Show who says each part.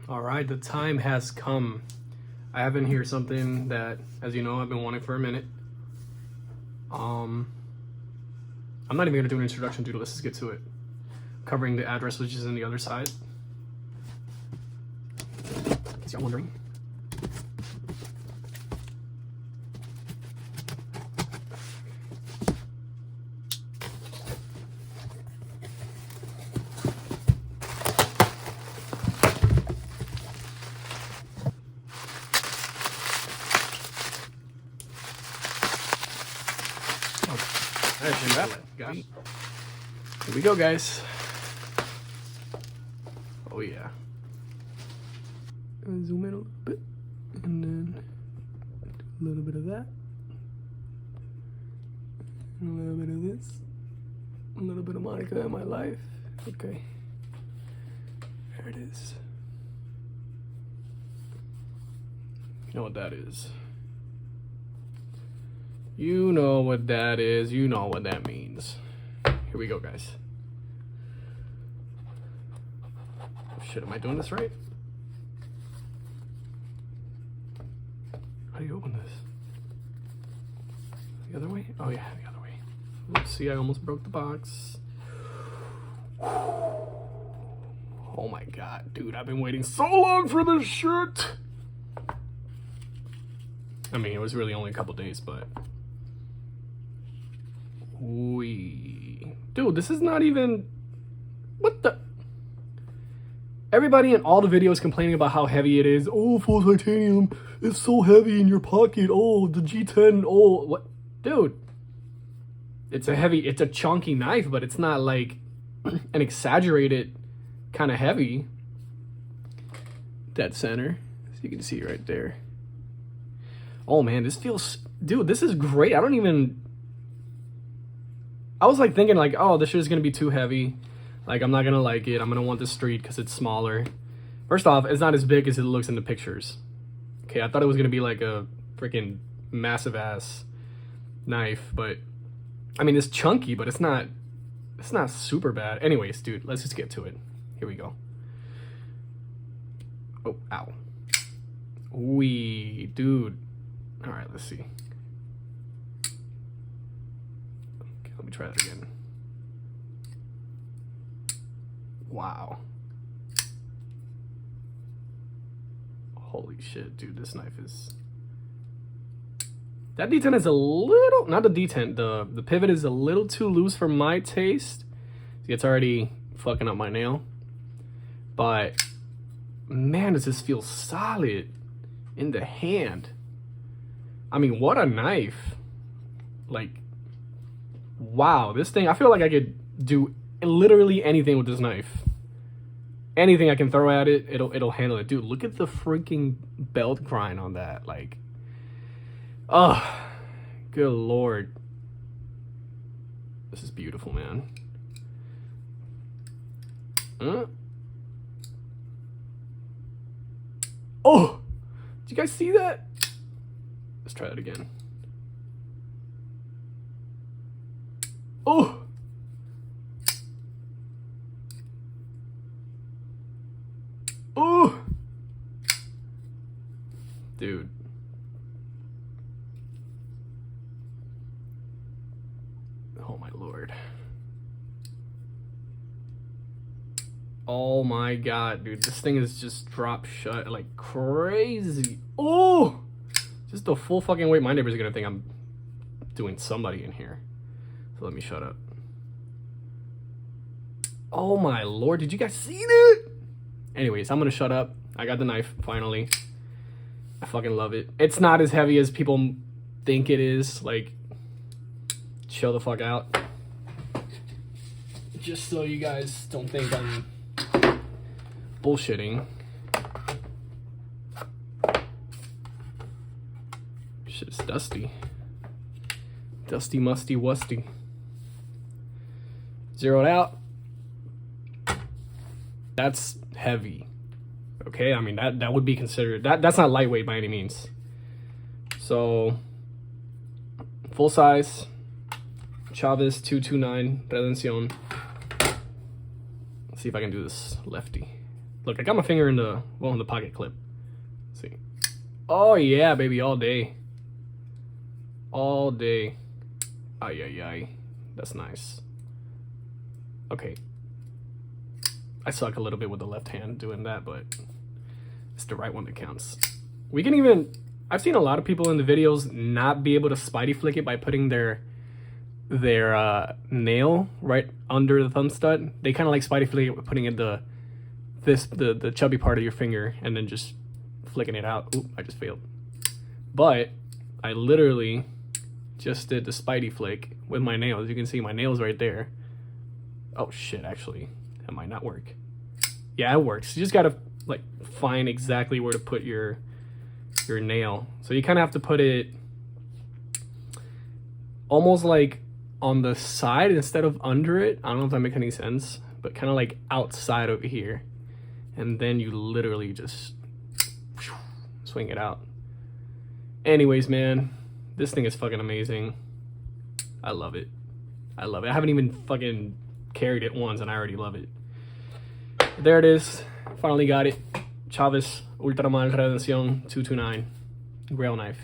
Speaker 1: All right, the time has come. I have in here something that, as you know, I've been wanting for a minute. I'm not even gonna do an introduction, dude. Let's just get to it. Covering the address, which is on the other side. Is y'all wondering? Here we go, guys. Oh yeah. Zoom in a little bit, and then a little bit of that, and a little bit of this, a little bit of Monica in my life. Okay, there it is. You know what that is. You know what that is. You know what that means. Here we go, guys. Oh, shit, am I doing this right? How do you open this? The other way? Oh yeah, the other way. Let's see, I almost broke the box. Oh my god, dude, I've been waiting so long for this shirt. I mean, it was really only a couple days, but... Dude, this is not even... What the... Everybody in all the videos complaining about how heavy it is. Oh, full titanium. It's so heavy in your pocket. Oh, the G10. Oh, what? Dude. It's a chunky knife, but it's not like an exaggerated kind of heavy. Dead center. So you can see it right there. Oh, man, this feels... Dude, this is great. I was like thinking like, oh, this shit is gonna be too heavy. Like, I'm not gonna like it. I'm gonna want the street because it's smaller. First off, it's not as big as it looks in the pictures. Okay, I thought it was gonna be like a freaking massive ass knife, but I mean, it's chunky, but it's not super bad. Anyways, dude, let's just get to it. Here we go. Oh, ow. Wee, dude. All right, let's see. Let me try that again. Wow. Holy shit, dude, this knife is... That detent is a little... Not the detent, the pivot is a little too loose for my taste. It's already fucking up my nail. But, man, does this feel solid in the hand. I mean, what a knife. Like... Wow, this thing, I feel like I could do literally anything with this knife. Anything I can throw at it, it'll handle it. Dude, look at the freaking belt grind on that. Like, oh, good lord. This is beautiful, man. Oh, did you guys see that? Let's try that again. Oh! Oh! Dude. Oh my lord. Oh my god, dude. This thing is just dropped shut like crazy. Oh! Just the full fucking weight. My neighbors are gonna think I'm doing somebody in here. So let me shut up. Oh my lord, did you guys see that? Anyways, I'm gonna shut up. I got the knife, finally. I fucking love it. It's not as heavy as people think it is. Like, chill the fuck out. Just so you guys don't think I'm bullshitting. Shit's dusty. Dusty, musty, wusty. Zeroed out. That's heavy. Okay, I mean that would be considered that's not lightweight by any means. So full size Chaves 229 Redención. Let's see if I can do this lefty. Look, I got my finger in the, well, in the pocket clip. Let's see. Oh yeah, baby, all day. All day. Ay, ay, ay. That's nice. Okay. I suck a little bit with the left hand doing that, but it's the right one that counts. We can even, I've seen a lot of people in the videos not be able to spidey flick it by putting their nail right under the thumb stud. They kind of like spidey flick it with putting in the chubby part of your finger and then just flicking it out. Oop, I just failed. But I literally just did the spidey flick with my nails. You can see my nails right there. Oh shit, actually, that might not work. Yeah, it works. You just gotta like find exactly where to put your nail. So you kind of have to put it almost like on the side instead of under it. I don't know if that makes any sense, but kind of like outside over here. And then you literally just swing it out. Anyways, man, this thing is fucking amazing. I love it. I love it. I haven't even fucking carried it once and I already love it. There it is. Finally got it. Chaves Redención 229 grail knife.